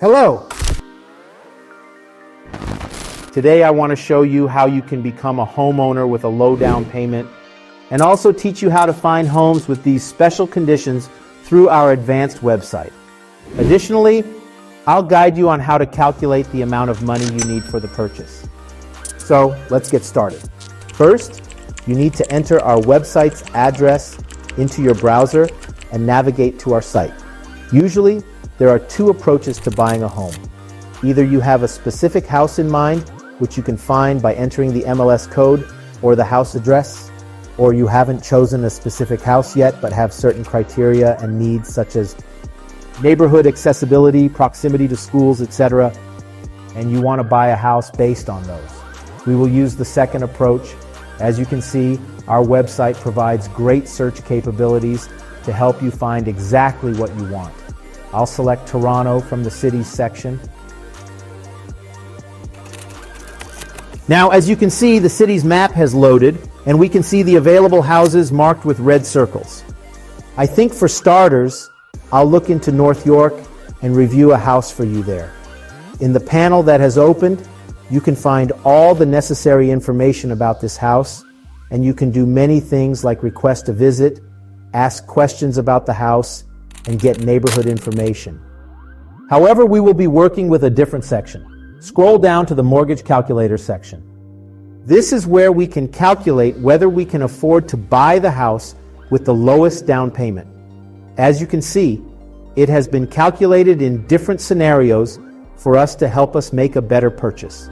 Hello! Today I want to show you how you can become a homeowner with a low down payment and also teach you how to find homes with these special conditions through our advanced website. Additionally, I'll guide you on how to calculate the amount of money you need for the purchase. So let's get started. First, you need to enter our website's address into your browser and navigate to our site. Usually, there are two approaches to buying a home. Either you have a specific house in mind, which you can find by entering the MLS code or the house address, or you haven't chosen a specific house yet but have certain criteria and needs such as neighborhood accessibility, proximity to schools, etc., and you want to buy a house based on those. We will use the second approach. As you can see, our website provides great search capabilities to help you find exactly what you want. I'll select Toronto from the cities section. Now, as you can see, the city's map has loaded, and we can see the available houses marked with red circles. I think for starters, I'll look into North York and review a house for you there. In the panel that has opened, you can find all the necessary information about this house, and you can do many things like request a visit, ask questions about the house, and get neighborhood information. However, we will be working with a different section. Scroll down to the mortgage calculator section. This is where we can calculate whether we can afford to buy the house with the lowest down payment. As you can see, it has been calculated in different scenarios for us to help us make a better purchase.